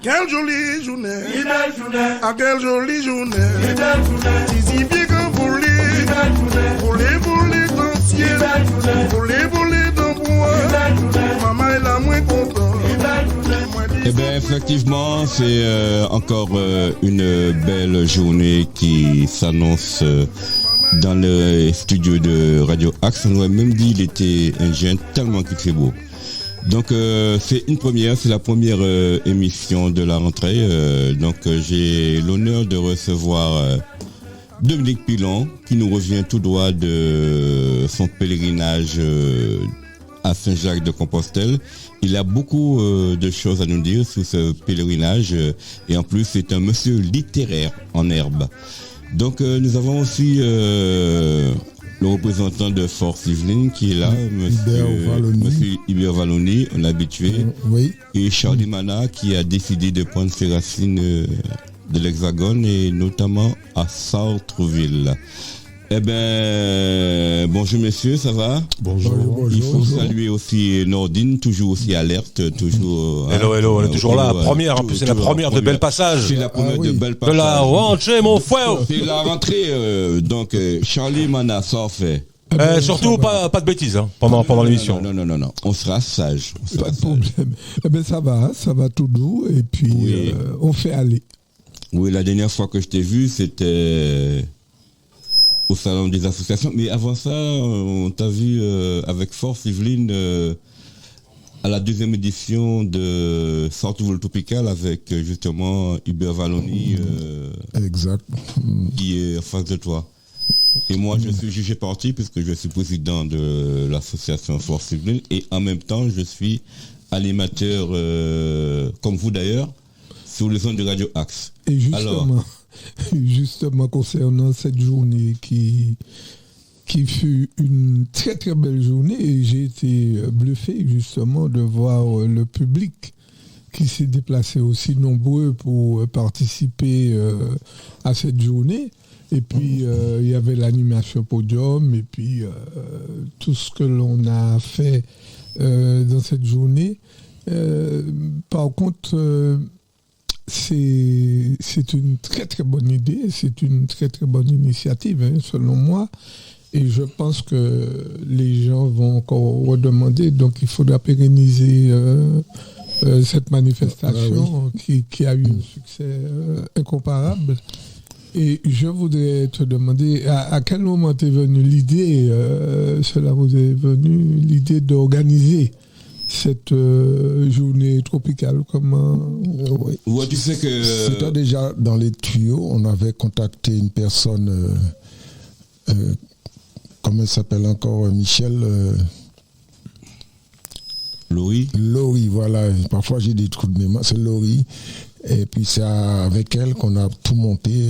Quelle jolie journée. Ah, quelle jolie journée. D'ici bien que voler dans le ciel. Voler dans le bois. Maman est là, moins content. Eh bien, effectivement, c'est encore une belle journée qui s'annonce dans le studio de Radio Axe. On aurait même dit qu'il était un jeune tellement qu'il fait beau. Donc, c'est une première, c'est la première émission de la rentrée. Donc, j'ai l'honneur de recevoir Dominique Pilon, qui nous revient tout droit de son pèlerinage à Saint-Jacques-de-Compostelle. Il a beaucoup de choses à nous dire sur ce pèlerinage et en plus c'est un monsieur littéraire en herbe. Donc nous avons aussi le représentant de Force Yvelines qui est là, monsieur Hubert Valloni, un habitué, oui. Et Charlie Mana qui a décidé de prendre ses racines de l'Hexagone et notamment à Sartreville. Eh ben, bonjour messieurs, ça va? Bonjour. Il faut saluer aussi Nordine, toujours aussi alerte, toujours. Hello, on est toujours là. Première, en plus c'est la première de bel passage. C'est la première de bel passage. De la rentrée, mon frère. C'est la rentrée, donc Charlie Mana, ça en fait. Surtout pas de bêtises hein, pendant l'émission. Non, on sera sage. Pas de problème. Eh ben ça va tout doux et puis oui. On fait aller. Oui, la dernière fois que je t'ai vu, c'était au salon des associations, mais avant ça, on t'a vu avec Force Yvelines à la deuxième édition de Sartreville Tropical avec justement Hubert Valloni exact. Qui est en face de toi. Et moi, je suis jugé parti puisque je suis président de l'association Force Yvelines et en même temps, je suis animateur, comme vous d'ailleurs, sur les ondes de Radio Axe. Et justement concernant cette journée qui fut une très très belle journée, et j'ai été bluffé justement de voir le public qui s'est déplacé aussi nombreux pour participer à cette journée. Et puis il y avait l'animation podium et puis tout ce que l'on a fait dans cette journée. Par contre, c'est une très très bonne idée, c'est une très très bonne initiative hein, selon moi, et je pense que les gens vont encore redemander, donc il faudra pérenniser cette manifestation qui a eu un succès incomparable. Et je voudrais te demander à quel moment t'est venue l'idée, cela vous est venu l'idée d'organiser cette journée tropicale, comment ouais, tu sais que c'était déjà dans les tuyaux. On avait contacté une personne, comment elle s'appelle encore, Michel Laurie, voilà. Parfois j'ai des trous de mémoire, c'est Laurie. Et puis c'est avec elle qu'on a tout monté,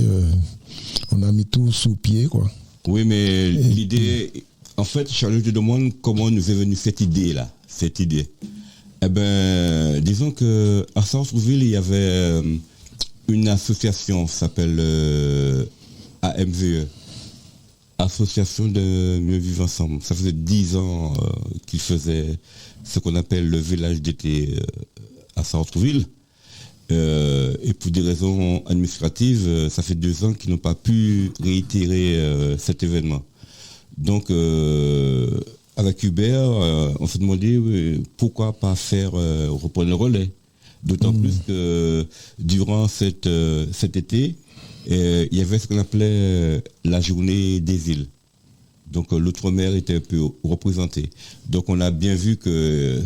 on a mis tout sous pied, quoi. Oui, mais l'idée, en fait, Charles, je te demande comment nous est venue cette idée-là. Eh ben, disons que à Sartreville, il y avait une association qui s'appelle AMVE, Association de Mieux Vivre Ensemble. Ça faisait 10 ans qu'ils faisaient ce qu'on appelle le village d'été à Sartreville. Et pour des raisons administratives, ça fait 2 ans qu'ils n'ont pas pu réitérer cet événement. Donc, avec Hubert, on s'est demandé pourquoi pas reprendre le relais. D'autant plus que durant cet été, il y avait ce qu'on appelait la journée des îles. Donc l'outre-mer était un peu représenté. Donc on a bien vu qu'il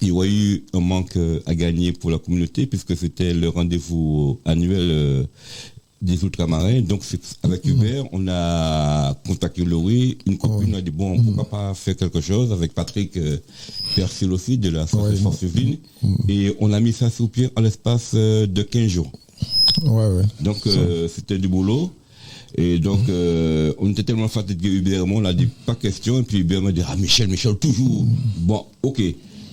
y aurait eu un manque à gagner pour la communauté puisque c'était le rendez-vous annuel des ultramarins. Donc avec Hubert, on a contacté Laurie, une copine a dit bon, pourquoi pas faire quelque chose avec Patrick Persil aussi de la Force Yvelines, et on a mis ça sur pied en l'espace de 15 jours. Donc c'était du boulot. Et donc on était tellement fatigué Hubert, on a dit pas question, et puis Hubert m'a dit Michel toujours. Bon, ok.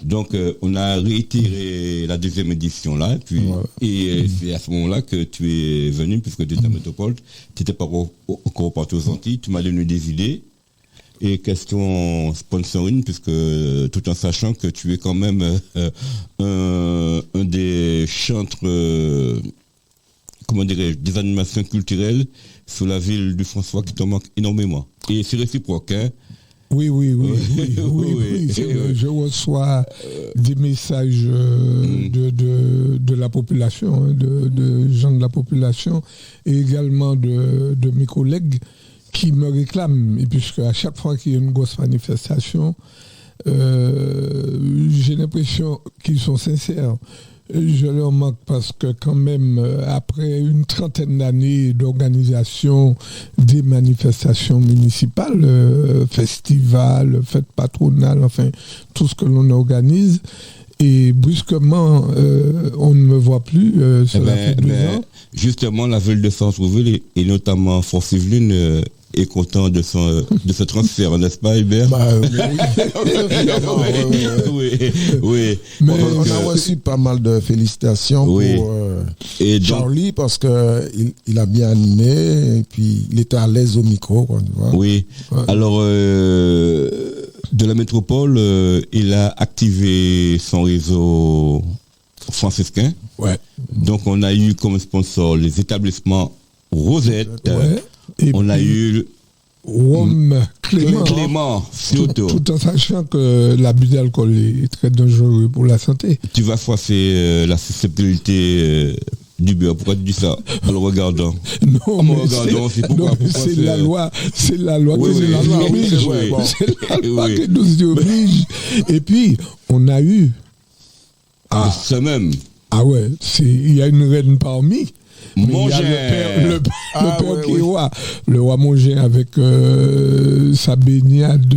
Donc on a réitéré la deuxième édition là, et c'est à ce moment-là que tu es venu, puisque tu étais à Métropole, tu n'étais pas encore parti aux Antilles, tu m'as donné des idées, et question sponsoring, puisque tout en sachant que tu es quand même un des chantre, comment dirais-je, des animations culturelles sur la ville du François qui te manque énormément. Et c'est réciproque, hein. Oui. Je reçois des messages de la population, hein, de gens de la population, et également de mes collègues qui me réclament. Et puisque à chaque fois qu'il y a une grosse manifestation, j'ai l'impression qu'ils sont sincères. Je leur manque parce que quand même, après une trentaine d'années d'organisation des manifestations municipales, festivals, fêtes patronales, enfin, tout ce que l'on organise, et brusquement, on ne me voit plus. Cela fait 2 ans. Justement, la ville de Centreville et notamment Fort-Yvelines est content de ce transfert, n'est-ce pas, Hubert? Oui. Mais on a reçu pas mal de félicitations pour Charlie parce qu'il a bien animé et puis il était à l'aise au micro. Quoi, tu vois. Oui. Ouais. Alors, de la métropole, il a activé son réseau franciscain. Ouais. Donc, on a eu comme sponsor les établissements Rosette. Ouais. Et on a eu Rome Clément surtout. Tout en sachant que l'abus d'alcool est très dangereux pour la santé. Tu vas froisser la susceptibilité du beurre. Pourquoi tu dis ça en le regardant? Non, c'est la loi. C'est la loi qui nous oblige. Et puis, on a eu... ça même. Ah ouais, il y a une reine parmi. Le père qui est roi. Le roi Mongin avec sa baignade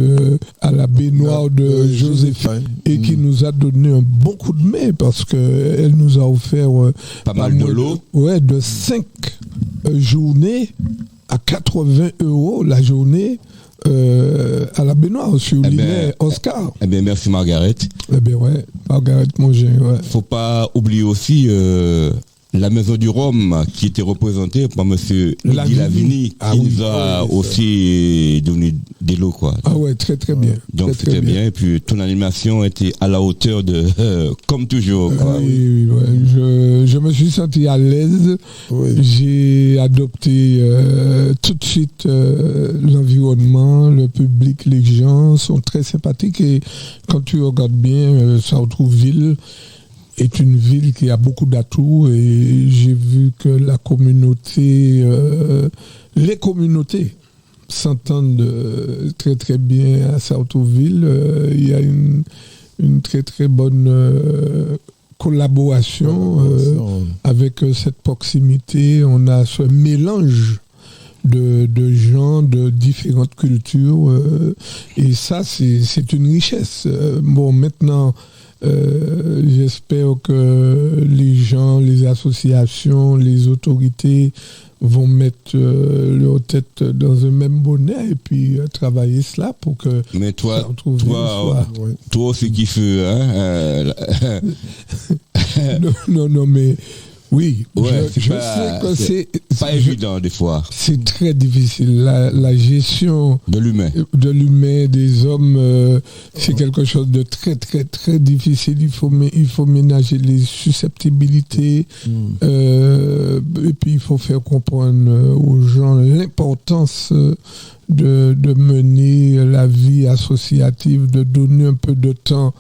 à la baignoire de Joséphine et qui nous a donné un bon coup de main parce qu'elle nous a offert pas mal de l'eau. Ouais, de 5 journées à 80 € la journée à la baignoire sur l'île Oscar. Eh bien, merci Margaret. Eh bien, ouais, Margaret Mongin, ouais. Faut pas oublier aussi la Maison du Rhum qui était représentée par monsieur Lavini qui nous a aussi donné des lots, quoi. Ah ouais, très très bien. Donc c'était bien. Et puis ton animation était à la hauteur de comme toujours, quoi. Oui, je me suis senti à l'aise. Oui. J'ai adopté tout de suite l'environnement, le public, les gens sont très sympathiques et quand tu regardes bien, Sartrouville est une ville qui a beaucoup d'atouts et j'ai vu que la communauté, les communautés s'entendent très très bien à Sartrouville. Il y a une très très bonne collaboration avec cette proximité. On a ce mélange de gens de différentes cultures et ça c'est une richesse. Bon, maintenant j'espère que les gens, les associations, les autorités vont mettre leur tête dans un même bonnet et puis travailler cela pour que... Mais toi aussi qui fais... non, mais... Oui, je sais que c'est pas évident des fois. C'est très difficile. La gestion de l'humain, des hommes, c'est quelque chose de très très très difficile. Il faut ménager les susceptibilités et puis il faut faire comprendre aux gens l'importance de mener la vie associative, de donner un peu de temps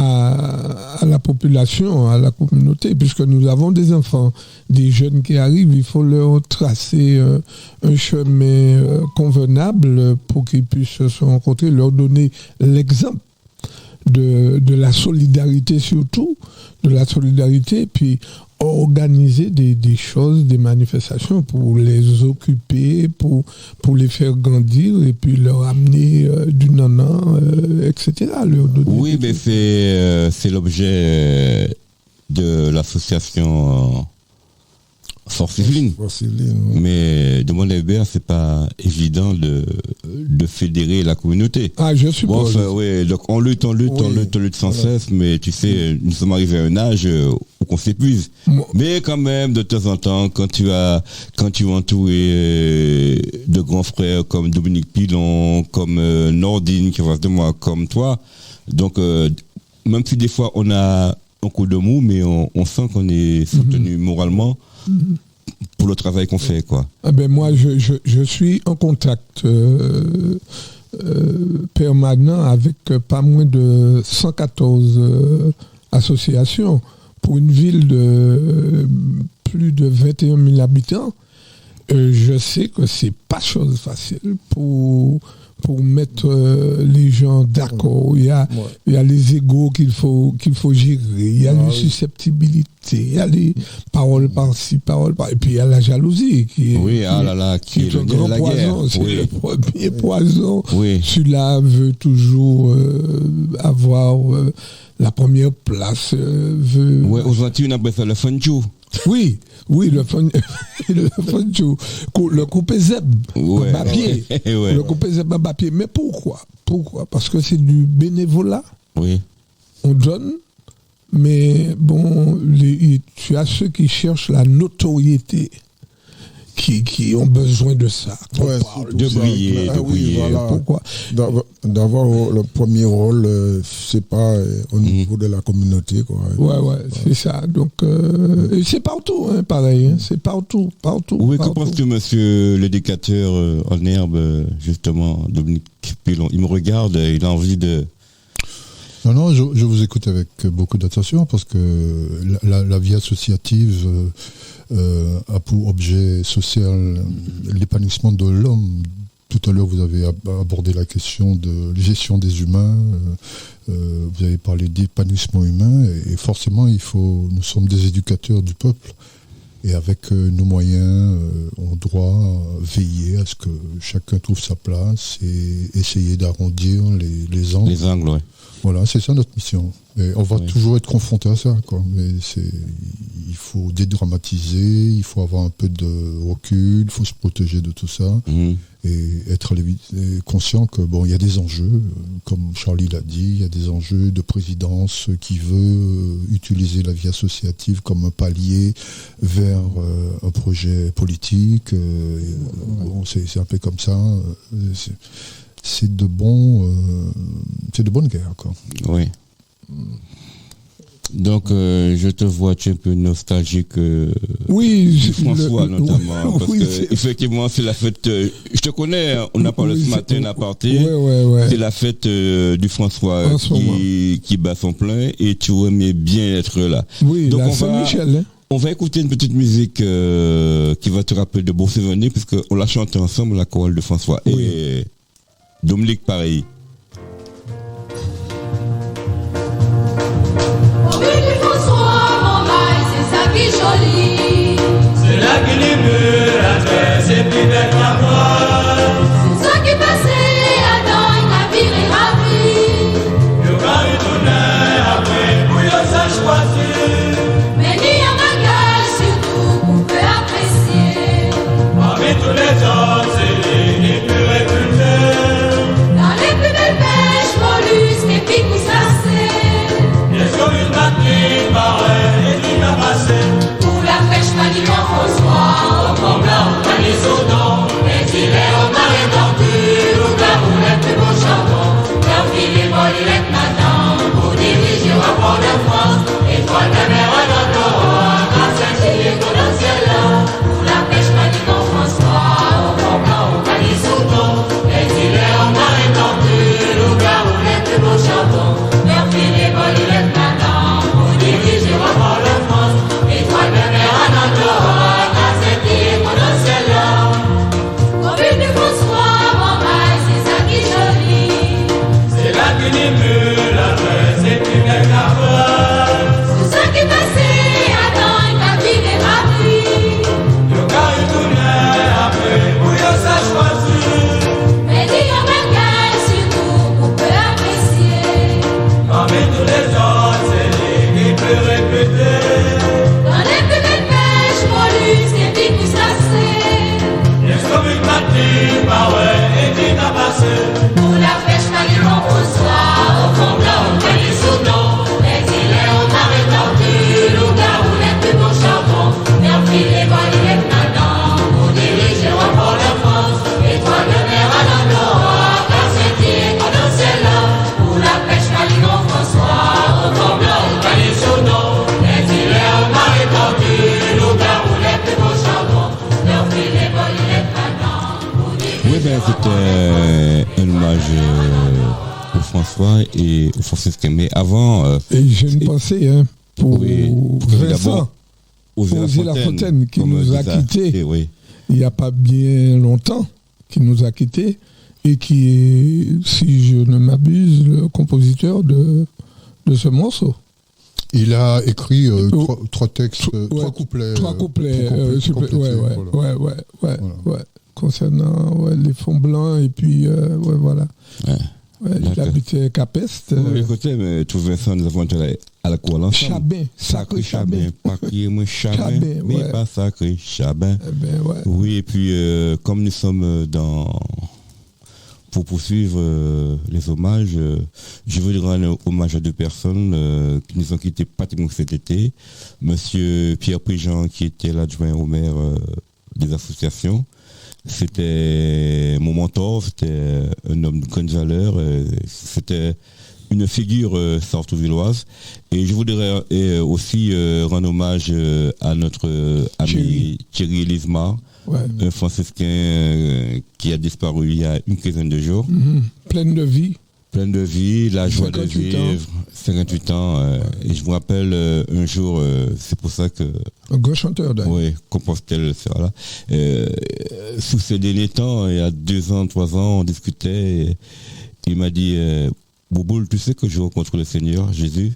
à la population, à la communauté, puisque nous avons des enfants, des jeunes qui arrivent, il faut leur tracer un chemin convenable pour qu'ils puissent se rencontrer, leur donner l'exemple de la solidarité surtout, de la solidarité, puis organiser des choses, des manifestations pour les occuper, pour les faire grandir et puis leur amener du nanan, etc. Oui, mais c'est l'objet de l'association Fort-Yvelines. Mais de mon avis, c'est pas évident de fédérer la communauté. Ah, je suppose. Bon, oui, donc on lutte sans cesse, mais tu sais, nous sommes arrivés à un âge où on s'épuise. Mais quand même, de temps en temps, quand tu es entouré de grands frères comme Dominique Pilon, comme Nordine qui est face de moi, comme toi, donc même si des fois on a un coup de mou, mais on sent qu'on est soutenu moralement pour le travail qu'on fait, quoi. Ah ben moi, je suis en contact permanent avec pas moins de 114 associations pour une ville de plus de 21 000 habitants. Je sais que c'est pas chose facile pour mettre les gens d'accord. Il y a les égos qu'il faut gérer, il y a les susceptibilités, il y a les paroles par-ci, paroles par... Et puis il y a la jalousie qui est un grand poison. C'est le premier poison. Oui. Celui-là veut toujours avoir la première place. Ouais, aujourd'hui, on appelle ça le funchou. Oui, le funchou. Le coupé zeb en papier. Le coupé zeb en papier. Mais pourquoi? Parce que c'est du bénévolat. Oui. On donne, mais bon, tu as ceux qui cherchent la notoriété. Qui ont besoin de ça. De briller. Voilà. Pourquoi? D'avoir le premier rôle, c'est pas au niveau de la communauté, quoi. Ouais, c'est ça. Donc, c'est partout, hein, pareil. Hein. C'est partout. Oui, que penses-tu, monsieur l'éducateur en herbe, justement, Dominique Pilon? Il me regarde, il a envie de... Non, je vous écoute avec beaucoup d'attention parce que la vie associative a pour objet social l'épanouissement de l'homme. Tout à l'heure, vous avez abordé la question de gestion des humains, vous avez parlé d'épanouissement humain, et forcément, nous sommes des éducateurs du peuple. Et avec nos moyens, on doit veiller à ce que chacun trouve sa place et essayer d'arrondir les angles. Les angles, oui. Voilà, c'est ça notre mission. Et on va toujours être confronté à ça, quoi. Mais il faut dédramatiser, il faut avoir un peu de recul, il faut se protéger de tout ça et être conscient que il y a des enjeux, comme Charlie l'a dit, il y a des enjeux de présidence qui veut utiliser la vie associative comme un palier vers un projet politique. C'est un peu comme ça. C'est de bonne guerre, quoi. Oui. Donc, je te vois, tu es un peu nostalgique. Oui, François notamment. Parce que, effectivement, c'est la fête. Je te connais, on a parlé ce matin à partir. Ouais. C'est la fête du François qui bat son plein et tu aimais bien être là. Oui, donc Saint-Michel. Hein. On va écouter une petite musique qui va te rappeler de beaux souvenirs, puisqu'on l'a chanté ensemble, la chorale de François. Oui. Et Dominique, pareil. Joli. C'est là qu'il est mieux la terre, c'est plus belle qu'à moi. C'est ça qui passait à dans la ville et ravie. Le gars est honnête après, pour y ça choisir. Mais il y a un bagage surtout qu'on peut apprécier. Parmi tous les hommes, c'est les plus réputés. Dans les plus c'était un hommage au François et au franciscain. Mais avant... et j'ai une pensée pour Vincent Ozzy Lafontaine qui nous a quittés il n'y a pas bien longtemps, qui nous a quittés et qui est, si je ne m'abuse, le compositeur de ce morceau. Il a écrit trois textes, trois couplets. Trois couplets, concernant les fonds blancs et puis voilà. Il habitait Capest. Écoutez, mais tout Vincent, nous avons été à la cour l'ensemble. Chabin, sacré Chabin. Pas crier moi Chabin, mais pas sacré Chabin. Oui, et puis comme nous sommes pour poursuivre les hommages, je voudrais rendre hommage à deux personnes qui nous ont quittés pratiquement cet été. Monsieur Pierre Prigent, qui était l'adjoint au maire des associations. C'était mon mentor, c'était un homme de grande valeur, c'était une figure sartrouvilloise. Et je voudrais aussi rendre hommage à notre ami Thierry Elisma, un franciscain qui a disparu il y a une quinzaine de jours. Pleine de vie. Pleine de vie, la joie de vivre, 58 ans. Et je me rappelle un jour, c'est pour ça que... Un grand chanteur d'ailleurs. Oui, Compostelle, c'est voilà. Sous ces derniers temps, il y a 2 ans, 3 ans, on discutait. Et il m'a dit, Bouboule, tu sais que je rencontre le Seigneur, Jésus?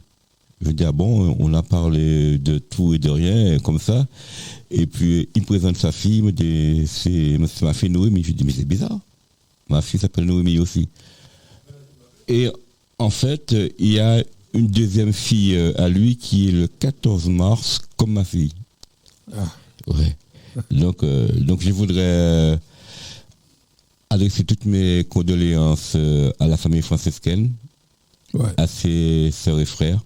Je lui ai dit, ah bon, on a parlé de tout et de rien, comme ça. Et puis, il me présente sa fille, il me dit, c'est ma fille Noémie. Je lui dis, mais c'est bizarre. Ma fille s'appelle Noémie aussi. Et en fait, il y a une deuxième fille à lui qui est le 14 mars, comme ma fille. Ouais. Donc, je voudrais adresser toutes mes condoléances à la famille franciscaine, à ses sœurs et frères.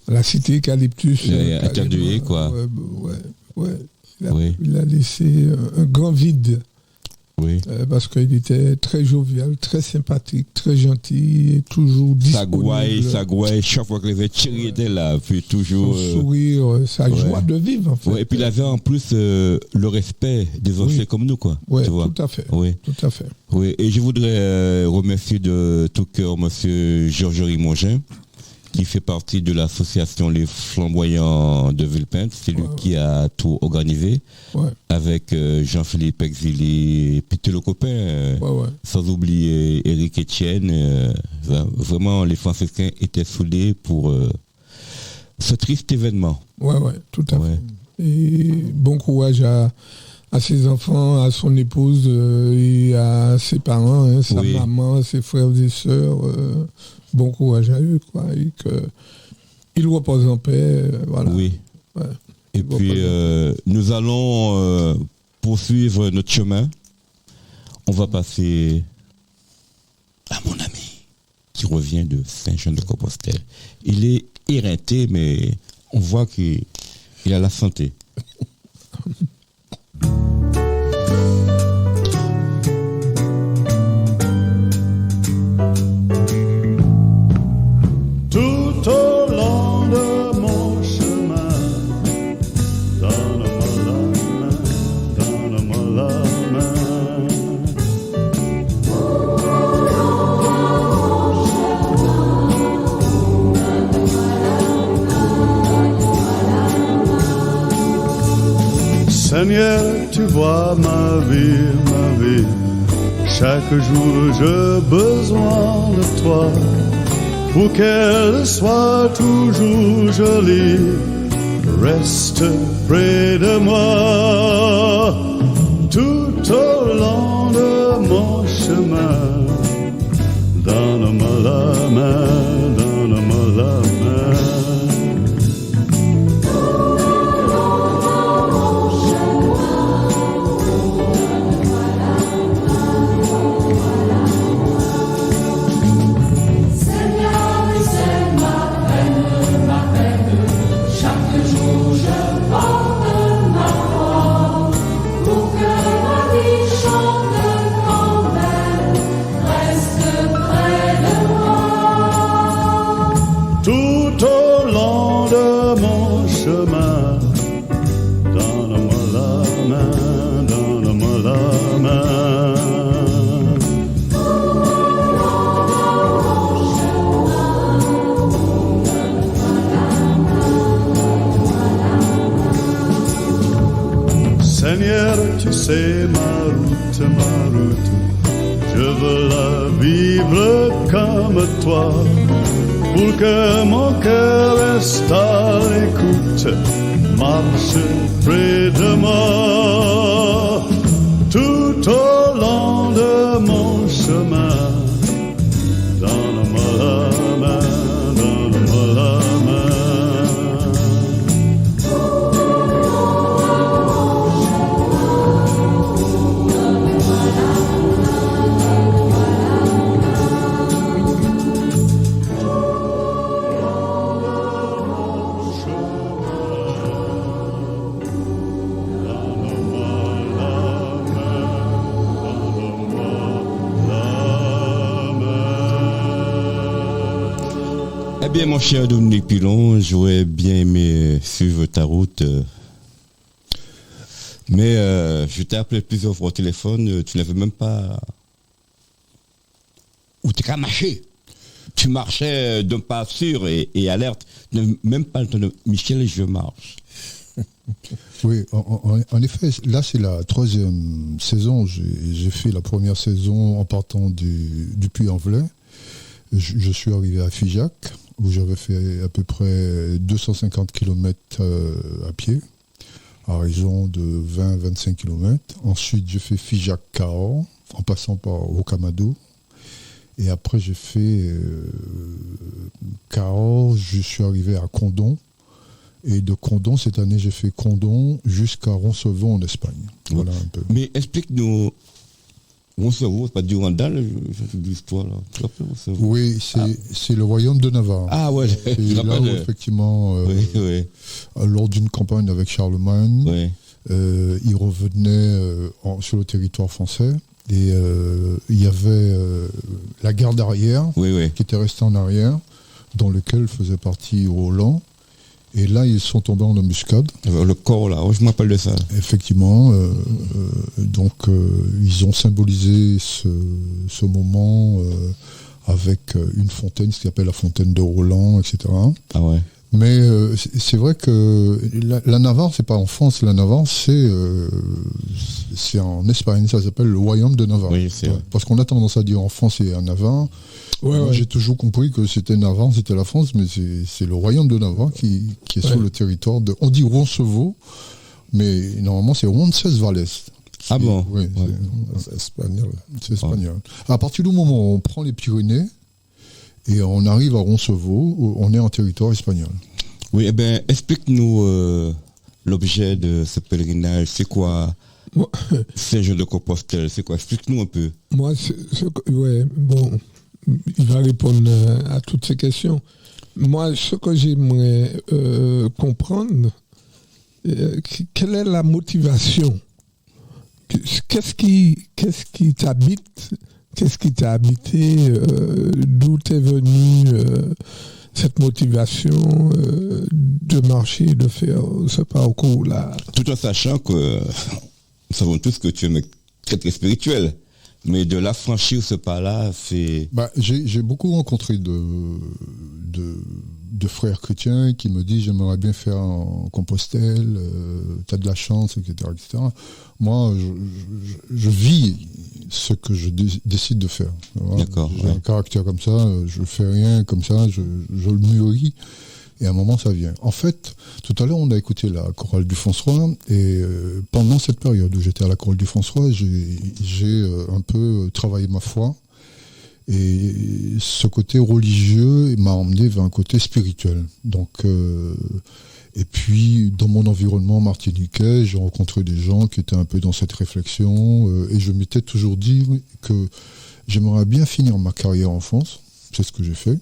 La cité Eucalyptus. Interviewé, quoi. Il a laissé un grand vide. Oui. Parce qu'il était très jovial, très sympathique, très gentil et toujours disponible. Ça gouaille, chaque fois que les Thierry était là, puis toujours... Son sourire, sa joie de vivre, en fait. Et puis il avait en plus le respect des anciens comme nous, quoi. Oui, tu vois. Tout à fait. Oui, et je voudrais remercier de tout cœur monsieur Georges Rimongin, qui fait partie de l'association Les Flamboyants de Villepinte. C'est lui qui a tout organisé, avec Jean-Philippe Exilé et puis tous les copains, sans oublier Éric Etienne. Vraiment, les franciscains étaient soudés pour ce triste événement. Oui, tout à fait. Et bon courage à ses enfants, à son épouse et à ses parents, sa maman, ses frères et sœurs. Bon courage à eux, quoi, et qu'ils reposent en paix, voilà. Oui. Et puis, nous allons poursuivre notre chemin. On va passer à mon ami qui revient de Saint-Jean-de-Compostelle. Il est éreinté, mais on voit qu'il a la santé. Tout au long de mon chemin, donne-moi la main. Seigneur, tu vois ma vie. Chaque jour j'ai besoin de toi. Pour qu'elle soit toujours jolie, reste près de moi. Tout au long de mon chemin, donne-moi la main, donne-moi la main. Tout Seigneur, tu sais ma route, je veux la vivre comme toi, pour que mon cœur reste à l'écoute, marche près de moi, tout au long de mon chemin. Donne-moi la main, donne-moi la main. Eh bien, mon cher Dominique Pilon, j'aurais bien aimé suivre ta route. Mais je t'ai appelé plusieurs fois au téléphone, tu n'avais même pas... Ou t'es qu'à marcher. Tu marchais d'un pas sûr et alerte. Tu n'avais même pas le temps de... Michel, je marche. Oui, en effet, là c'est la 3e saison. J'ai fait la première saison en partant du Puy-en-Velay. Je suis arrivé à Figeac, où j'avais fait à peu près 250 km à pied, à raison de 20-25 km. Ensuite, j'ai fait Figeac-Cahors, en passant par Rocamadour. Et après, j'ai fait Cahors, je suis arrivé à Condom. Et de Condom, cette année, j'ai fait Condom jusqu'à Roncevaux en Espagne. Voilà un peu. Mais explique-nous... Roncevaux, c'est pas du Randal, j'ai vu l'histoire là. Tu l'appelles Roncevaux? Oui, c'est le royaume de Navarre. Ah ouais, c'est là où effectivement, lors d'une campagne avec Charlemagne, il revenait sur le territoire français et il y avait la garde arrière qui était restée en arrière, dans lequel faisait partie Roland. Et là, ils sont tombés en embuscade. Le corps, là, je m'appelle de ça. Effectivement. Donc, ils ont symbolisé ce moment avec une fontaine, ce qu'ils appellent la fontaine de Roland, etc. Ah ouais. Mais c'est vrai que la Navarre, c'est pas en France, la Navarre, c'est en Espagne, ça s'appelle le royaume de Navarre. Oui, c'est vrai. Parce qu'on a tendance à dire en France et en Navarre. Moi, j'ai toujours compris que c'était Navarre, c'était la France, mais c'est le royaume de Navarre qui est sur le territoire de... On dit Roncevaux, mais normalement c'est Roncesvalles. Ah bon? Oui, c'est espagnol. C'est espagnol. À partir du moment où on prend les Pyrénées et on arrive à Roncevaux, on est en territoire espagnol. Oui, eh bien, explique-nous l'objet de ce pèlerinage. C'est quoi Saint-Jean-de-Compostelle? C'est quoi? Explique-nous un peu. Moi, bon... Il va répondre à toutes ces questions. Moi, ce que j'aimerais comprendre, quelle est la motivation? Qu'est-ce qui t'habite? Qu'est-ce qui t'a habité? D'où t'es venue cette motivation de marcher, de faire ce parcours-là? Tout en sachant que nous savons tous que tu es très spirituel. Mais de la franchir ce pas-là, c'est... J'ai beaucoup rencontré de frères chrétiens qui me disent j'aimerais bien faire en Compostelle, t'as de la chance, etc. etc. Moi, je vis ce que je décide de faire. D'accord. J'ai un caractère comme ça, je fais rien comme ça, je le mûris. Et à un moment, ça vient. En fait, tout à l'heure, on a écouté la chorale du François, et pendant cette période où j'étais à la chorale du François, j'ai un peu travaillé ma foi, et ce côté religieux m'a emmené vers un côté spirituel. Donc, et puis, dans mon environnement martiniquais, j'ai rencontré des gens qui étaient un peu dans cette réflexion, et je m'étais toujours dit que j'aimerais bien finir ma carrière en France, c'est ce que j'ai fait.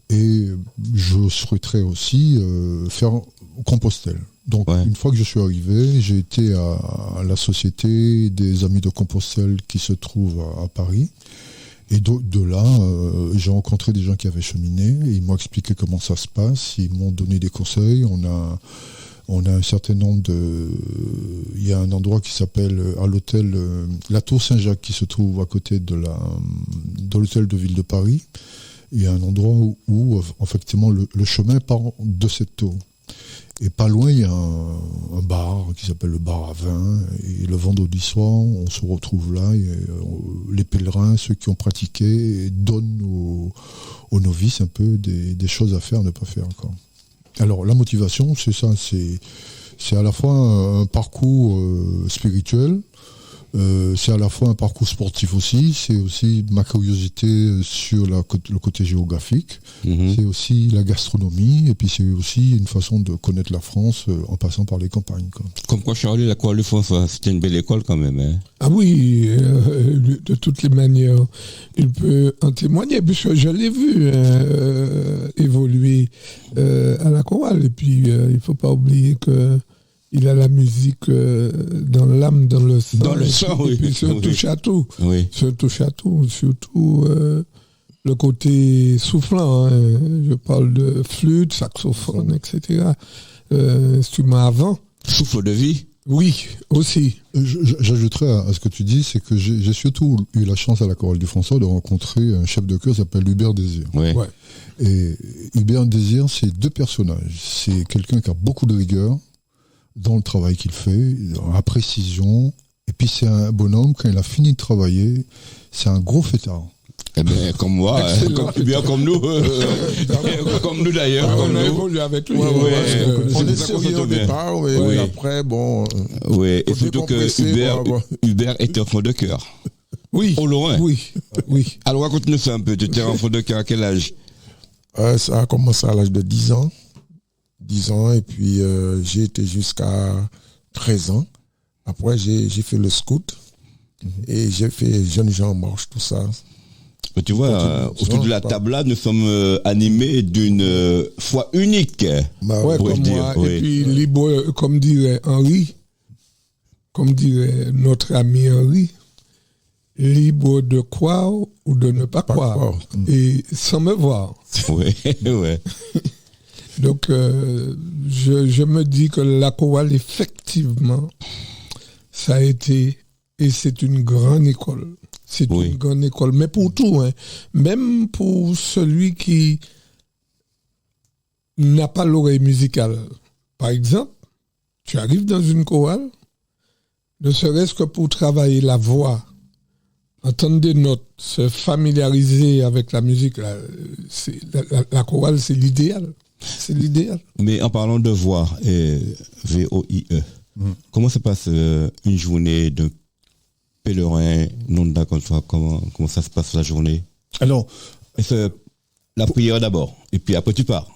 Et je souhaiterais aussi faire Compostelle. Donc, une fois que je suis arrivé, j'ai été à la Société des Amis de Compostelle qui se trouve à Paris. Et de là, j'ai rencontré des gens qui avaient cheminé. Et ils m'ont expliqué comment ça se passe. Ils m'ont donné des conseils. On a un certain nombre de... Il y a un endroit qui s'appelle, à l'hôtel, la Tour Saint-Jacques, qui se trouve à côté de l'hôtel de ville de Paris. Il y a un endroit où effectivement, le chemin part de cette tour. Et pas loin, il y a un bar qui s'appelle le bar à vin. Et le vendredi soir, on se retrouve là. Et, les pèlerins, ceux qui ont pratiqué, donnent aux novices un peu des choses à faire, ne pas faire encore. Alors la motivation, c'est ça, c'est à la fois un parcours spirituel, c'est à la fois un parcours sportif aussi, c'est aussi ma curiosité sur le côté géographique, c'est aussi la gastronomie, et puis c'est aussi une façon de connaître la France en passant par les campagnes, quoi. Comme quoi, Charlie, la Chorale de François, c'était une belle école quand même. Hein. Ah oui, de toutes les manières, il peut en témoigner, puisque je l'ai vu évoluer à la chorale, et puis il ne faut pas oublier que il a la musique dans l'âme, dans le sang. Dans le sang, oui. Et puis se touche à tout. Oui. Se touche à tout. Surtout le côté soufflant. Hein. Je parle de flûte, saxophone, etc. Instrument à vent. Souffle de vie. Oui, aussi. J'ajouterais à ce que tu dis, c'est que j'ai surtout eu la chance à la Chorale du François de rencontrer un chef de chœur qui s'appelle Hubert Désir. Oui. Ouais. Et Hubert Désir, c'est deux personnages. C'est quelqu'un qui a beaucoup de rigueur dans le travail qu'il fait, dans la précision. Et puis c'est un bonhomme, quand il a fini de travailler, c'est un gros fêtard. Eh bien, comme moi, bien comme nous, comme nous d'ailleurs. On a évolué avec lui. On est sérieux au départ, mais après, bon... Oui, et surtout que Hubert était enfant de cœur. Oui. Au loin. Oui. Alors raconte-nous ça un peu, tu étais enfant de cœur à quel âge? Ça a commencé à l'âge de 10 ans. 10 ans, et puis j'ai été jusqu'à 13 ans. Après, j'ai fait le scout, et j'ai fait Jeunes gens en marche, tout ça. Mais tu vois, autour de la table là, nous sommes animés d'une foi unique. Bah ouais, comme moi. Oui. Et puis, libre, comme dirait Henri, comme dirait notre ami Henri, libre de croire ou de ne pas croire. Et sans me voir. Oui, oui. Donc, je me dis que la chorale, effectivement, ça a été, et c'est une grande école. C'est une grande école, mais pour tout, hein. Même pour celui qui n'a pas l'oreille musicale. Par exemple, tu arrives dans une chorale, ne serait-ce que pour travailler la voix, entendre des notes, se familiariser avec la musique, la chorale, c'est l'idéal. C'est l'idéal. Mais en parlant de voix, VOIE, comment se passe une journée de pèlerin non d'accord, comment ça se passe la journée? Alors, la prière d'abord, et puis après tu pars.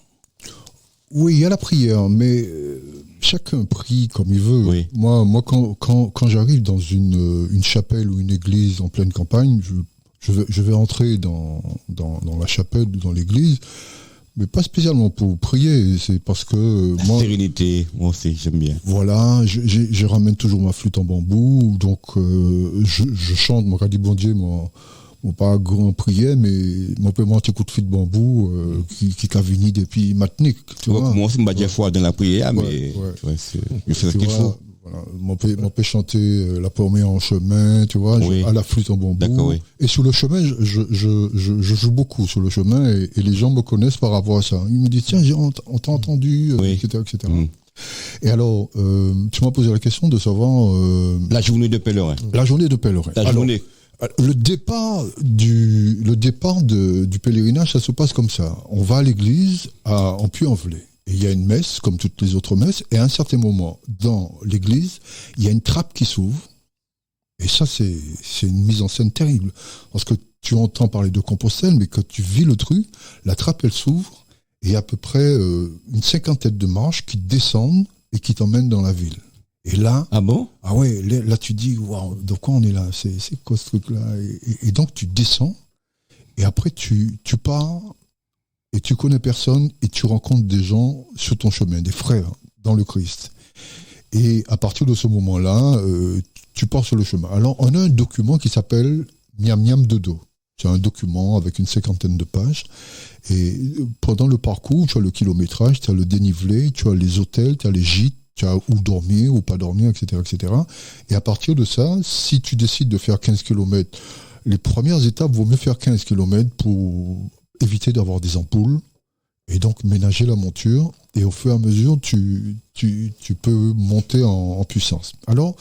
Oui, il y a la prière, mais chacun prie comme il veut. Oui. Moi quand j'arrive dans une chapelle ou une église en pleine campagne, je vais entrer dans la chapelle ou dans l'église, mais pas spécialement pour prier, c'est parce que la sérénité, moi aussi, j'aime bien. Voilà, je ramène toujours ma flûte en bambou, donc je chante, mon radis bon Dieu, mon pas grand prière, mais mon peu mon petit coup de flûte de bambou qui a venu depuis Matnik, tu vois. Moi aussi, je m'a fois dans la prière, mais je fais ce qu'il faut. Voilà, mon peut chanter la première en chemin, tu vois, à la flûte en bambou. Oui. Et sur le chemin, je joue beaucoup sur le chemin et les gens me connaissent par rapport à ça. Ils me disent, tiens, on t'a entendu, etc. Et alors, tu m'as posé la question de savoir... la journée de pèlerin. La journée de pèlerin. Journée. Le départ du pèlerinage, ça se passe comme ça. On va à l'église en Puy-en-Velay. Et il y a une messe, comme toutes les autres messes, et à un certain moment, dans l'église, il y a une trappe qui s'ouvre. Et ça, c'est une mise en scène terrible. Parce que tu entends parler de Compostelle, mais quand tu vis le truc, la trappe, elle s'ouvre, et il y a à peu près une cinquantaine de marches qui descendent et qui t'emmènent dans la ville. Et là... Ah bon? Ah ouais, là tu dis, waouh, de quoi on est là? C'est quoi ce truc-là? Et donc tu descends, et après tu pars... Et tu connais personne et tu rencontres des gens sur ton chemin, des frères dans le Christ. Et à partir de ce moment-là, tu pars sur le chemin. Alors, on a un document qui s'appelle Miam Miam Dodo. C'est un document avec une cinquantaine de pages. Et pendant le parcours, tu as le kilométrage, tu as le dénivelé, tu as les hôtels, tu as les gîtes, tu as où dormir, où pas dormir, etc., etc. Et à partir de ça, si tu décides de faire 15 km, les premières étapes, vaut mieux faire 15 km pour éviter d'avoir des ampoules Et donc ménager la monture, et au fur et à mesure, tu peux monter en puissance. Alors,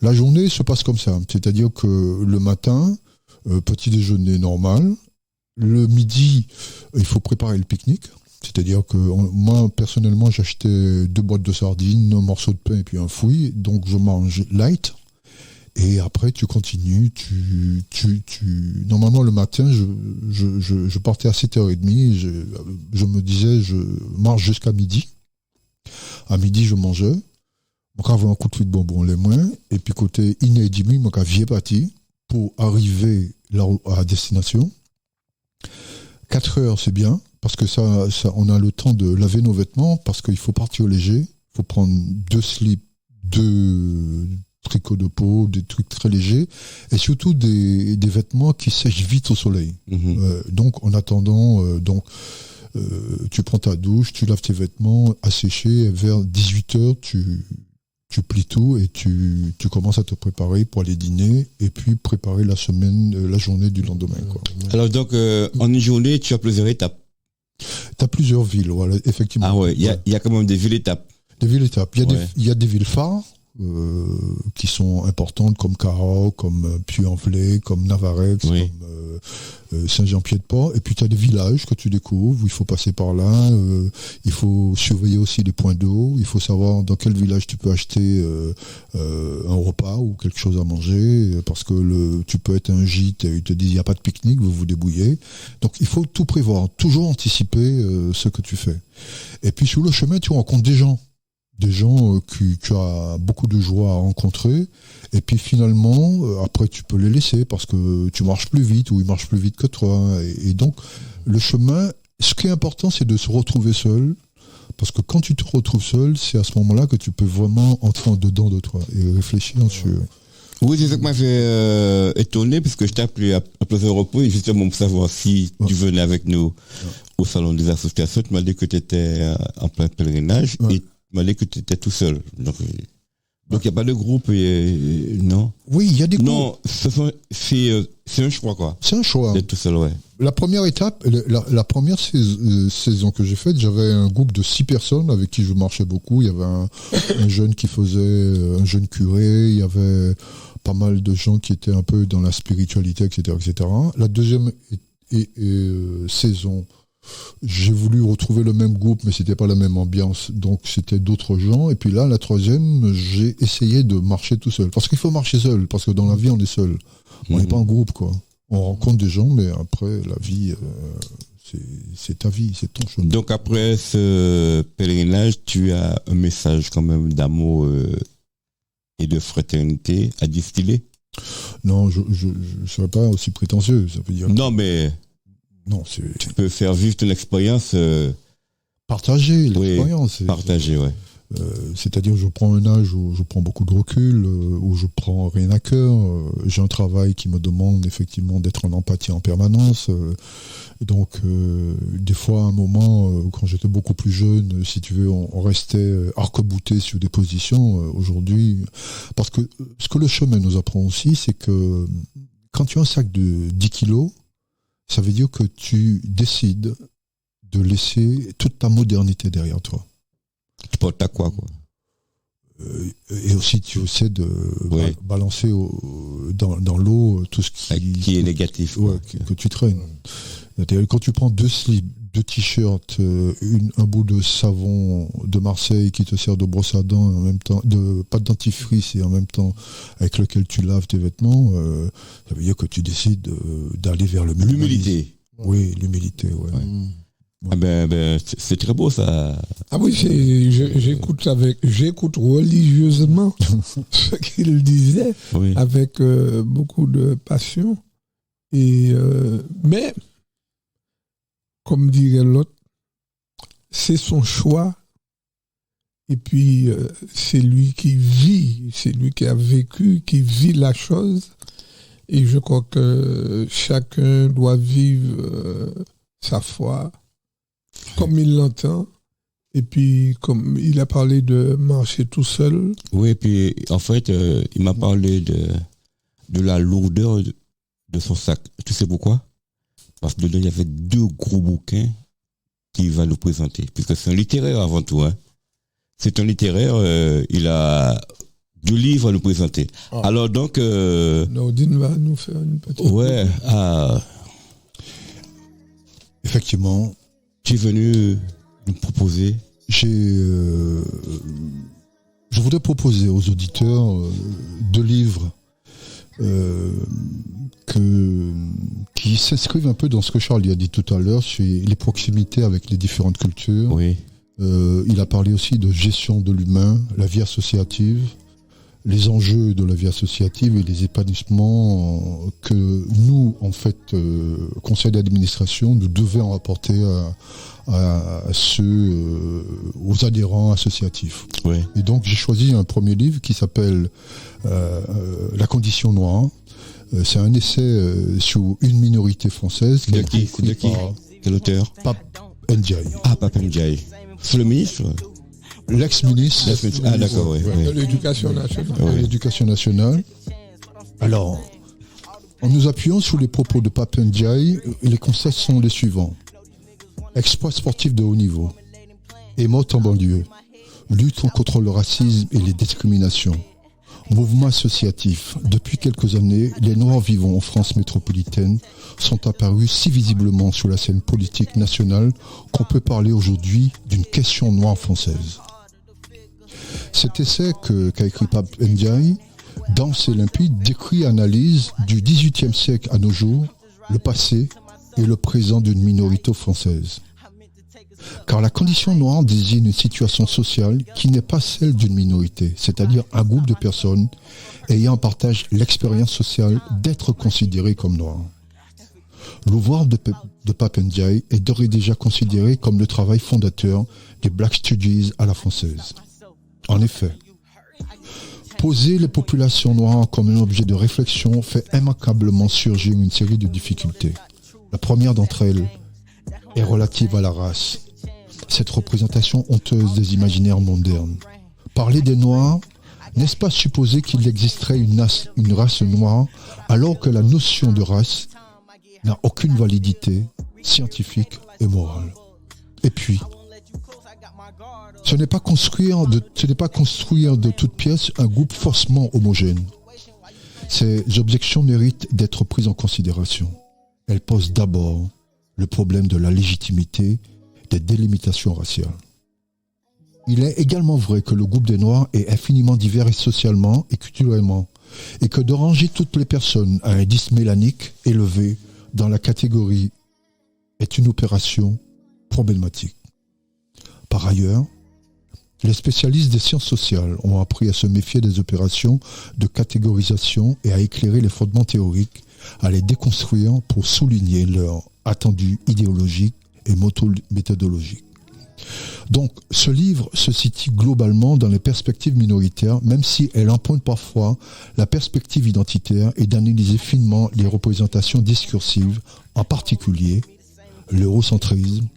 la journée se passe comme ça, c'est-à-dire que le matin, petit déjeuner normal, le midi, il faut préparer le pique-nique, c'est-à-dire que moi, personnellement, j'achetais 2 boîtes de sardines, un morceau de pain et puis un fouille, donc je mange light. Et après, tu continues, Normalement, le matin, je partais à 7h30, je me disais, je marche jusqu'à midi. À midi, je mangeais. Je avais un coup de fil de bonbon les mains. Et puis, côté 1h30, je suis parti pour arriver là à destination. 4 heures, c'est bien, parce que ça, on a le temps de laver nos vêtements, parce qu'il faut partir léger. Il faut prendre 2 slips, 2 tricots de peau, des trucs très légers, et surtout des vêtements qui sèchent vite au soleil. Donc en attendant, tu prends ta douche, tu laves tes vêtements à sécher, et vers 18h, tu plies tout et tu commences à te préparer pour aller dîner et puis préparer la journée du lendemain. Quoi. Alors donc, en une journée, tu as plusieurs étapes. Tu as plusieurs villes, voilà, effectivement. Ah ouais, il y a quand même des villes-étapes. Des villes-étapes. Il y a des villes phares, qui sont importantes comme Cahors, comme Puy-en-Velay, comme Navarex, comme Saint-Jean-Pied-de-Port. Et puis tu as des villages que tu découvres, où il faut passer par là. Il faut surveiller aussi les points d'eau. Il faut savoir dans quel village tu peux acheter un repas ou quelque chose à manger, parce que tu peux être un gîte et ils te disent il n'y a pas de pique-nique, vous vous débrouillez. Donc il faut tout prévoir, toujours anticiper ce que tu fais. Et puis sur le chemin, tu rencontres des gens que tu as beaucoup de joie à rencontrer, et puis finalement après tu peux les laisser parce que tu marches plus vite ou ils marchent plus vite que toi, et donc le chemin, ce qui est important, c'est de se retrouver seul, parce que quand tu te retrouves seul, c'est à ce moment-là que tu peux vraiment entrer en dedans de toi et réfléchir sur... Oui, c'est ça qui m'a fait étonné, parce que je t'ai appelé à plusieurs reprises, justement pour savoir si tu venais avec nous au salon des associations. Tu m'as dit que tu étais en plein pèlerinage, et tu m'as dit que tu étais tout seul. Donc il n'y a pas de groupe, non? Oui, il y a des groupes. Non, c'est un choix, quoi. C'est un choix. D'être tout seul, ouais. La première étape, la première saison que j'ai faite, j'avais un groupe de 6 personnes avec qui je marchais beaucoup. Il y avait un jeune qui faisait, un jeune curé, il y avait pas mal de gens qui étaient un peu dans la spiritualité, etc., etc. La deuxième saison, j'ai voulu retrouver le même groupe, mais c'était pas la même ambiance, donc c'était d'autres gens. Et puis là, la troisième, j'ai essayé de marcher tout seul, parce qu'il faut marcher seul, parce que dans la vie, on est seul. On n'est pas en groupe, quoi. On rencontre des gens, mais après, la vie, c'est ta vie, c'est ton chemin. Donc après ce pèlerinage, tu as un message quand même d'amour et de fraternité à distiller? Non, je ne serais pas aussi prétentieux, ça veut dire. Non, mais... Non, tu peux faire vivre ton expérience. Partager l'expérience. Oui, partager, ouais. C'est-à-dire, je prends un âge où je prends beaucoup de recul, où je prends rien à cœur. J'ai un travail qui me demande effectivement d'être en empathie en permanence. Donc, des fois, à un moment, quand j'étais beaucoup plus jeune, si tu veux, on restait arc-bouté sur des positions. Aujourd'hui, parce que ce que le chemin nous apprend aussi, c'est que quand tu as un sac de 10 kilos, ça veut dire que tu décides de laisser toute ta modernité derrière toi. Tu portes à quoi? Et aussi, tu essaies de balancer dans l'eau tout ce qui est négatif. Que tu traînes. Quand tu prends 2 slips, 2 t-shirts, un bout de savon de Marseille qui te sert de brosse à dents, en même temps, de pâte dentifrice, et en même temps avec lequel tu laves tes vêtements, ça veut dire que tu décides d'aller vers le minimalisme. L'humilité. Oui, l'humilité, ouais. Ah ben, c'est très beau, ça. Ah oui, j'écoute religieusement ce qu'il disait, avec beaucoup de passion. Mais, comme dirait l'autre, c'est son choix. Et puis, c'est lui qui vit, c'est lui qui a vécu, qui vit la chose. Et je crois que chacun doit vivre sa foi comme il l'entend. Et puis, comme il a parlé de marcher tout seul. Oui, et puis, en fait, il m'a parlé de la lourdeur de son sac. Tu sais pourquoi? Parce que dedans, il y avait 2 gros bouquins qu'il va nous présenter, puisque c'est un littéraire avant tout. Hein. C'est un littéraire, il a 2 livres à nous présenter. Alors donc... Nordine va nous faire une petite... Ouais, Effectivement. Tu es venu nous proposer... Je voudrais proposer aux auditeurs 2 livres qui s'inscrivent un peu dans ce que Charles a dit tout à l'heure, sur les proximités avec les différentes cultures. Oui. Il a parlé aussi de gestion de l'humain, la vie associative, les enjeux de la vie associative et les épanouissements que nous, en fait, conseil d'administration, nous devons apporter aux adhérents associatifs. Oui. Et donc j'ai choisi un premier livre qui s'appelle La condition noire. C'est un essai sur une minorité française. De qui? Quel auteur? Pape Ndiaye. Ah, Pape Ndiaye. C'est le ministre? L'ex-ministre. Ah, d'accord, oui. De l'éducation nationale. De l'éducation nationale. Alors, en nous appuyant sur les propos de Pape Ndiaye, les constats sont les suivants. Exploit sportif de haut niveau. Émeute en banlieue. Lutte contre le racisme et les discriminations. Mouvement associatif. Depuis quelques années, les Noirs vivant en France métropolitaine sont apparus si visiblement sur la scène politique nationale qu'on peut parler aujourd'hui d'une question noire française. Cet essai qu'a écrit Pape Ndiaye, dense et limpide, décrit et analyse du XVIIIe siècle à nos jours, le passé et le présent d'une minorité française. Car la condition noire désigne une situation sociale qui n'est pas celle d'une minorité, c'est-à-dire un groupe de personnes ayant en partage l'expérience sociale d'être considérées comme noires. L'ouvrage de Pape Ndiaye est d'ores et déjà considéré comme le travail fondateur des Black Studies à la française. En effet, poser les populations noires comme un objet de réflexion fait immanquablement surgir une série de difficultés. La première d'entre elles est relative à la race. Cette représentation honteuse des imaginaires modernes. Parler des Noirs, n'est-ce pas supposer qu'il existerait une race noire alors que la notion de race n'a aucune validité scientifique et morale. Et puis, ce n'est pas construire de toutes pièces un groupe faussement homogène. Ces objections méritent d'être prises en considération. Elles posent d'abord le problème de la légitimité des délimitations raciales. Il est également vrai que le groupe des Noirs est infiniment divers et socialement et culturellement, et que de ranger toutes les personnes à un indice mélanique élevé dans la catégorie est une opération problématique. Par ailleurs, les spécialistes des sciences sociales ont appris à se méfier des opérations de catégorisation et à éclairer les fondements théoriques, à les déconstruire pour souligner leur attendu idéologique et méthodologique. Donc, ce livre se situe globalement dans les perspectives minoritaires, même si elle emprunte parfois la perspective identitaire et d'analyser finement les représentations discursives, en particulier l'eurocentrisme,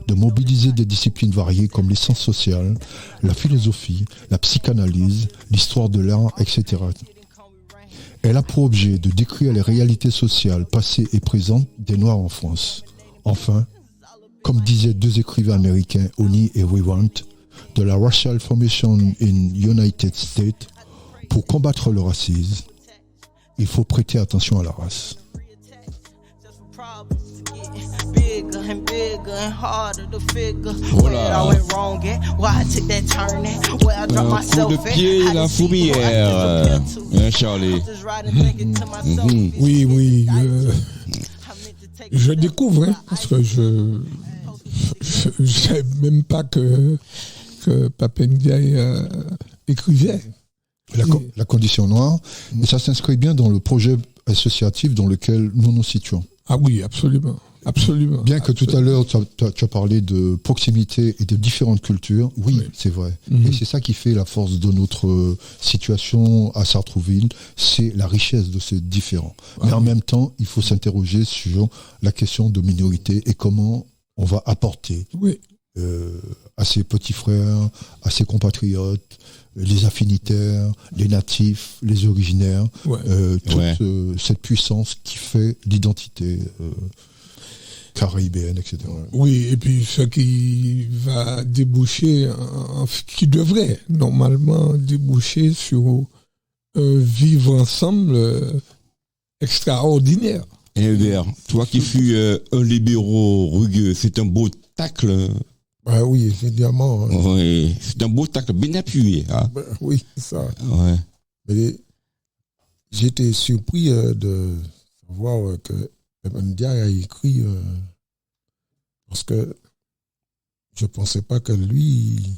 de mobiliser des disciplines variées comme les sciences sociales, la philosophie, la psychanalyse, l'histoire de l'art, etc. Elle a pour objet de décrire les réalités sociales passées et présentes des Noirs en France. Enfin, comme disaient 2 écrivains américains, Oni et Rewant, de la Racial Formation in United States, pour combattre le racisme, il faut prêter attention à la race. Voilà. Un coup de pied, la fourmilière. Charlie. Oui. Je découvre, parce que je ne savais même pas que Pape Ndiaye écrivait. La condition noire, et ça s'inscrit bien dans le projet associatif dans lequel nous nous situons. Ah oui, absolument. Bien que tout à l'heure, tu as parlé de proximité et de différentes cultures, oui. C'est vrai. Et c'est ça qui fait la force de notre situation à Sartrouville, c'est la richesse de ces différents. Mais en même temps, il faut s'interroger sur la question de minorité et comment on va apporter à ses petits frères, à ses compatriotes, les affinitaires, les natifs, les originaires, toute cette puissance qui fait l'identité. caribéenne, etc. Oui, et puis ce qui va déboucher, qui devrait normalement déboucher sur un vivre ensemble extraordinaire. Hébert, toi qui fus un libéraux rugueux, c'est un beau tacle. Bah oui, évidemment. Oui, c'est un beau tacle bien appuyé. Hein. Bah, oui, c'est ça. Ouais. Mais j'étais surpris de savoir que Ndiaye a écrit parce que je pensais pas que lui, il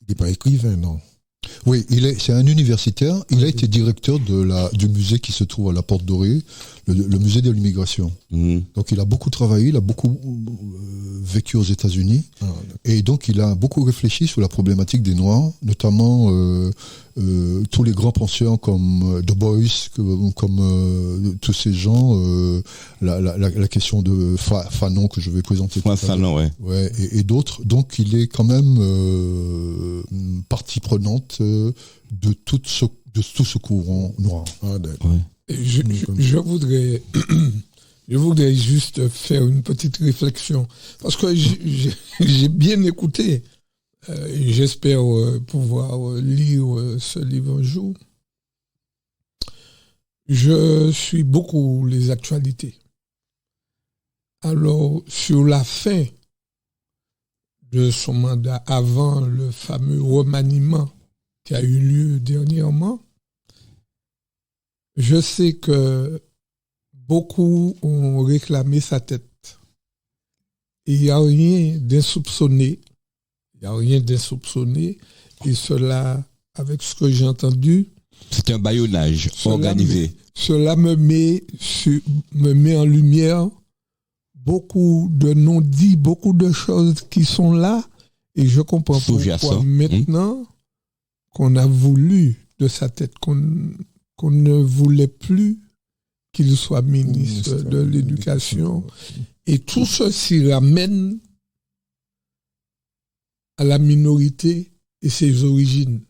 n'est pas écrivain, non. Oui, c'est un universitaire. Il a été directeur du musée qui se trouve à la Porte Dorée, le musée de l'immigration. Donc il a beaucoup travaillé, il a beaucoup vécu aux États-Unis. Et donc il a beaucoup réfléchi sur la problématique des Noirs, notamment tous les grands penseurs comme Du Bois, comme tous ces gens, la question de Fanon que je vais présenter tout à l'heure. Fanon, ouais, et d'autres. Donc il est quand même partie prenante de tout ce courant noir. Je voudrais juste faire une petite réflexion parce que j'ai bien écouté et j'espère pouvoir lire ce livre un jour. Je suis beaucoup les actualités. Alors, sur la fin de son mandat, avant le fameux remaniement qui a eu lieu dernièrement, je sais que beaucoup ont réclamé sa tête. Et il n'y a rien d'insoupçonné. Et cela, avec ce que j'ai entendu... C'est un bâillonnage organisé. Cela me met en lumière beaucoup de non-dits, beaucoup de choses qui sont là. Et je comprends pourquoi maintenant qu'on a voulu de sa tête, qu'on ne voulait plus qu'il soit ministre de l'Éducation. Et tout ceci ramène à la minorité et ses origines.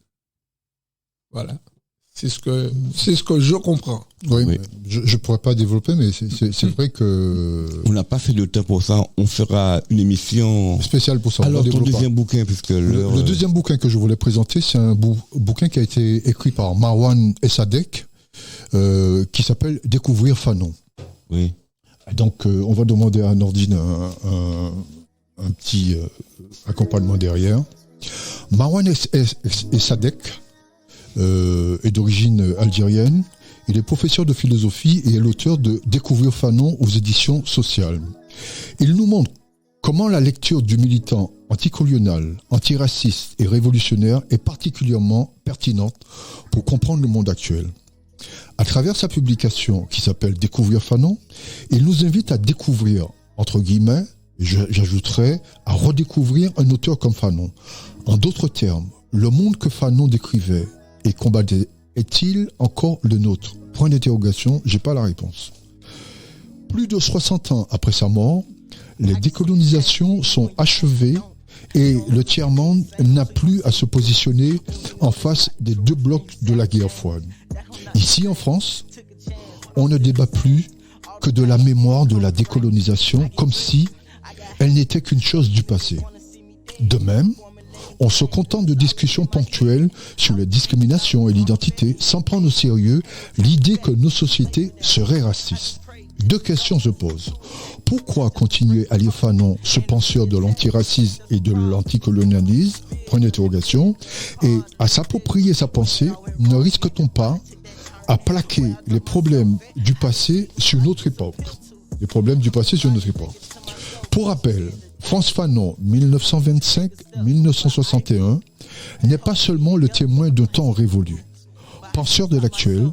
Voilà. C'est ce que je comprends. Oui. Je ne pourrais pas développer, mais c'est vrai que... On n'a pas fait de temps pour ça. On fera une émission spéciale pour ça. Alors, ton deuxième bouquin, puisque le deuxième bouquin que je voulais présenter, c'est un bouquin qui a été écrit par Marwan Essadek, qui s'appelle Découvrir Fanon. Oui. Donc, on va demander à Nordine un petit accompagnement derrière. Marwan Essadek est d'origine algérienne. Il est professeur de philosophie et est l'auteur de Découvrir Fanon aux éditions Sociales. Il nous montre comment la lecture du militant anticolonial, antiraciste et révolutionnaire est particulièrement pertinente pour comprendre le monde actuel. À travers sa publication qui s'appelle Découvrir Fanon, il nous invite à découvrir, entre guillemets, et j'ajouterais, à redécouvrir un auteur comme Fanon. En d'autres termes, le monde que Fanon décrivait et combattait est-il encore le nôtre ? Point d'interrogation, j'ai pas la réponse. Plus de 60 ans après sa mort, les décolonisations sont achevées et le tiers-monde n'a plus à se positionner en face des deux blocs de la guerre froide. Ici en France, on ne débat plus que de la mémoire de la décolonisation comme si elle n'était qu'une chose du passé. De même, on se contente de discussions ponctuelles sur les discriminations et l'identité sans prendre au sérieux l'idée que nos sociétés seraient racistes. Deux questions se posent. Pourquoi continuer à lire Fanon, ce penseur de l'antiracisme et de l'anticolonialisme ? Point d'interrogation. Et à s'approprier sa pensée, ne risque-t-on pas à plaquer les problèmes du passé sur notre époque ? Les problèmes du passé sur notre époque. Pour rappel, Frantz Fanon, 1925-1961, n'est pas seulement le témoin d'un temps révolu. Penseur de l'actuel,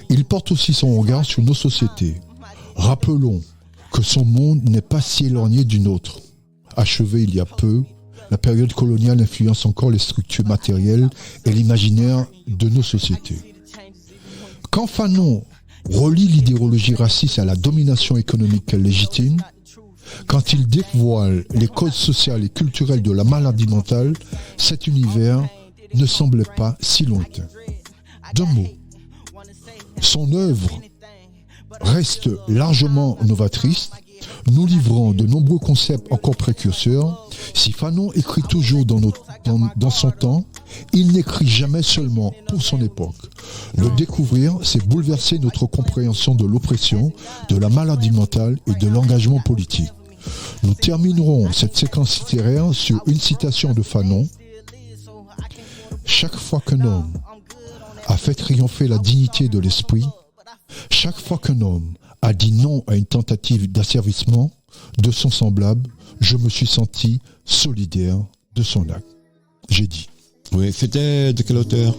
il porte aussi son regard sur nos sociétés. Rappelons que son monde n'est pas si éloigné du nôtre. Achevé il y a peu, la période coloniale influence encore les structures matérielles et l'imaginaire de nos sociétés. Quand Fanon relie l'idéologie raciste à la domination économique qu'elle légitime, quand il dévoile les codes sociaux et culturels de la maladie mentale, cet univers ne semblait pas si lointain. D'un mot, son œuvre reste largement novatrice, nous livrant de nombreux concepts encore précurseurs, si Fanon écrit toujours dans son temps, il n'écrit jamais seulement pour son époque. Le découvrir, c'est bouleverser notre compréhension de l'oppression, de la maladie mentale et de l'engagement politique. Nous terminerons cette séquence littéraire sur une citation de Fanon. Chaque fois qu'un homme a fait triompher la dignité de l'esprit, chaque fois qu'un homme a dit non à une tentative d'asservissement de son semblable, je me suis senti solidaire de son acte. J'ai dit. Oui, c'était de quel auteur?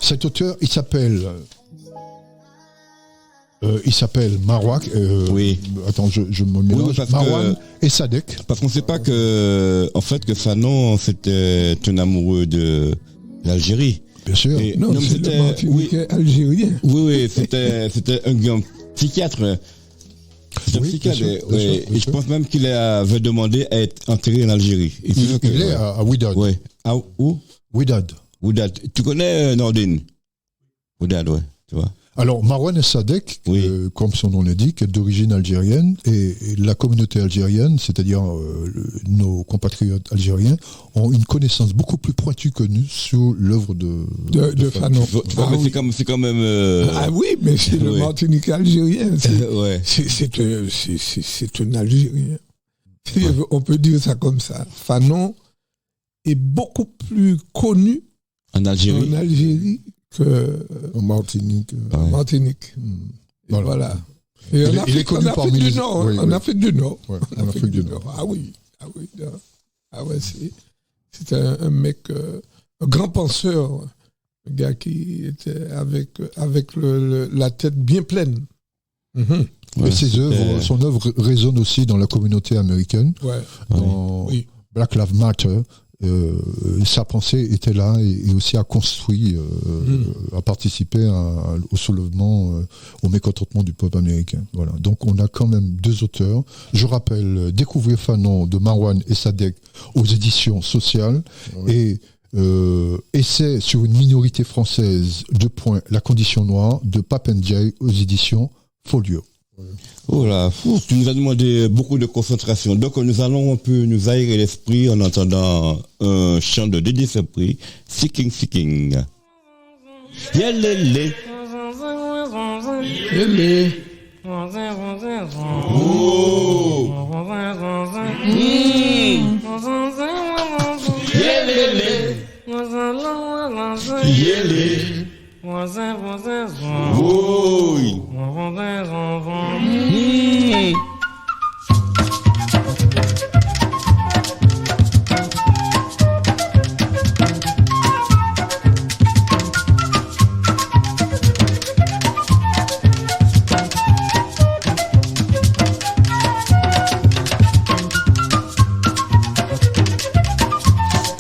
Cet auteur, il s'appelle Marouane. Oui. Attends, je me mélange. Oui, Marouane et Sadek. Parce qu'on ne sait pas que Fanon, c'était un amoureux de l'Algérie. Bien sûr. Et, Non, c'est le Martiniquais algérien. Oui, c'était un grand psychiatre. C'est un Oui, psychiatre. bien sûr, Oui. bien sûr, bien Et je sûr. pense même qu'il avait demandé à être enterré en Algérie. Et c'est sûr que- Il est à Ouidad. Ouais. Ah, où? Ouidad. Ouidad. Tu connais Nordine? Ouidad, ouais. Tu vois. Alors, Marouane et Sadek, Oui. comme son nom l'indique, est d'origine algérienne et la communauté algérienne, c'est-à-dire nos compatriotes algériens, ont une connaissance beaucoup plus pointue que nous sur l'œuvre de Fanon. Ouais, mais oui. c'est quand même. Ah oui, mais c'est le oui. Martiniquais algérien. Ouais. C'est un Algérien. On peut dire ça comme ça. Fanon est beaucoup plus connu En Algérie. en Algérie que En Martinique. en Martinique. Et voilà. Et Il est connu parmi les... Oui, En oui. Afrique du Nord. Ouais, en Afrique du Nord. Ah oui. Ah ouais, c'est un mec, un grand penseur, un gars qui était avec la tête bien pleine. Mhm. Ouais, Et son œuvre résonne aussi dans la communauté américaine, Ouais. dans Oui. Black Lives Matter. Sa pensée était là et aussi a construit, a participé au soulèvement, au mécontentement du peuple américain. Voilà. Donc on a quand même deux auteurs. Je rappelle Découvrir Fanon de Marouane et Sadek aux éditions sociales et Essai sur une minorité française, La condition noire de Pape Ndiaye aux éditions Folio. Oh là, tu nous as demandé beaucoup de concentration. Donc nous allons un peu nous aérer l'esprit en entendant un chant de Dédé Sepri, Seeking Seeking. Yelele. Oh. Yelele. Yelele. Oui.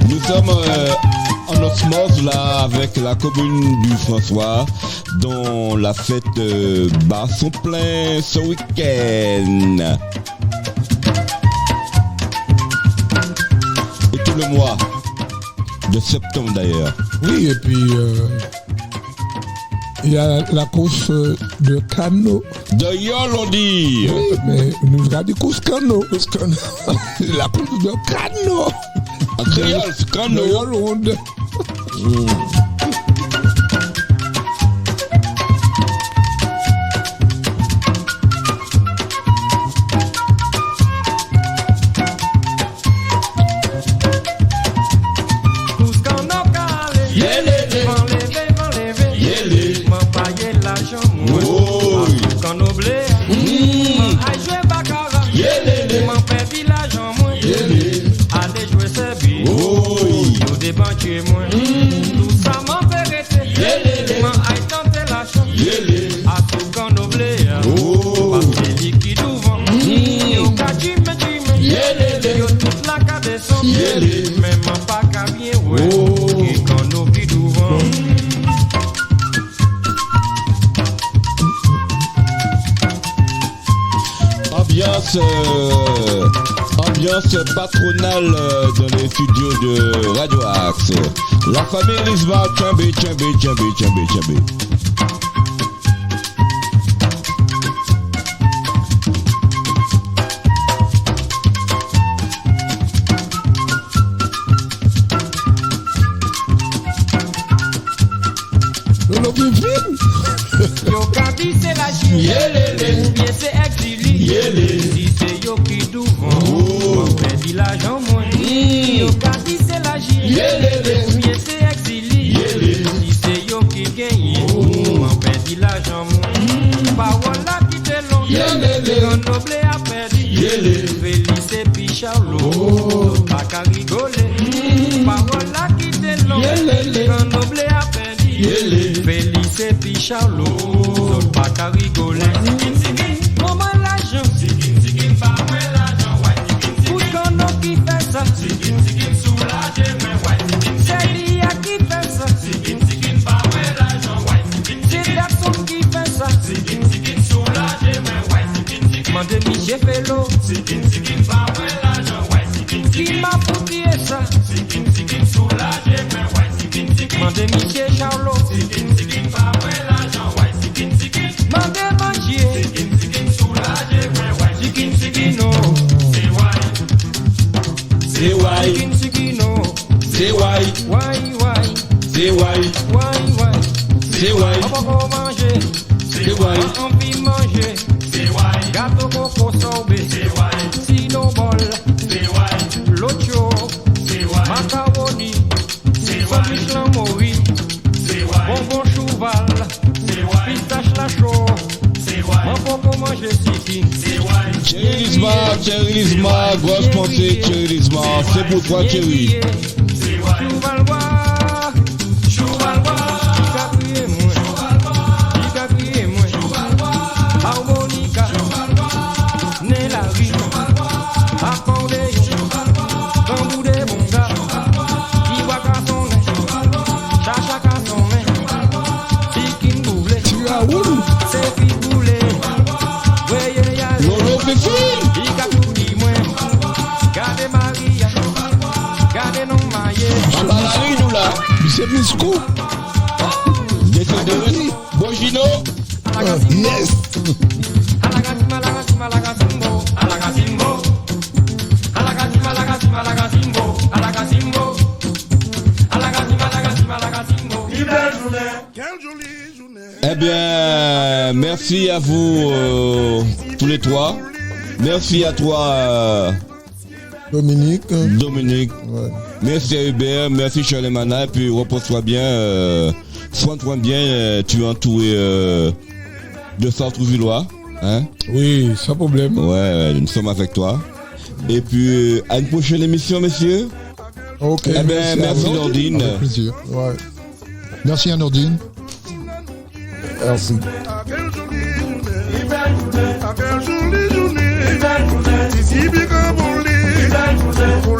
Nous sommes en osmose là avec la commune du François dont la fête bat son plein ce week-end. Et tout le mois de septembre d'ailleurs. Oui, et puis il y a la course de canot. De Yolandi. Oui, mais nous avons dit course canot. La course de canot. En créole, c'est De canot. Yolande. Ambiance patronale dans les studios de Radio Axe. La famille Lisba, tchambé. Yo quand dit c'est la Chine, ou bien c'est exilé. Si c'est yo qui devant, on fait dit l'argent moins. Yo quand dit c'est la Chine, ou bien c'est exilé. Si c'est yo qui gagne, on fait dit l'argent moins. Parole là qui te long, un noble a perdu. Félix et puis Charlot, pas qu'à rigoler. Parole là qui te long, un noble a perdu. Félix et puis Charlot, pas qu'à rigoler. Comment l'argent? Pas moi l'argent, ouais. Pour qu'on a qui fait ça? Soulager, mais ouais. C'est l'IA qui fait ça. Pas moi l'argent, ouais. C'est Jackson qui fait ça. Soulager, mais ouais. Mandez Michel Fellow. Pas moi l'argent, ouais. Qui m'a foutu ça? Soulager, mais ouais. Mandez Michel Charlot. Pas moi l'argent, ouais. Mandez manger. Soulager, mais ouais. No. C'est why. C'est why. C'est why. C'est why. On va manger. C'est why. On vit manger. C'est why. Gâteau coco sorbet. C'est why. Cinnamon. C'est why. Locho. C'est why. Macaroni. C'est why. Michelin Mori. C'est why. Bonbon cheval. C'est why. Pistache la chaux. C'est why. On va manger chicken. C'est why. Thierry Lisma, grosse pensée, Thierry Lisma, c'est pour toi, Thierry. Lolo Péfil. Ambalari nous là. C'est Misco. Décédé. Bojino. Yes. Eh bien, merci à vous tous les trois. Merci à toi, Dominique. Ouais. Merci à Hubert, merci Charlemagne, et puis repose-toi bien, soigne-toi bien, tu es entouré de Sartrouvillois, hein? Oui, sans problème. Ouais, nous sommes avec toi. Et puis, à une prochaine émission, messieurs. Ok. Eh bien, merci Nordine. Avec plaisir. Ouais. Merci à Nordine. Merci. Quelle jolie journée, si bien qu'on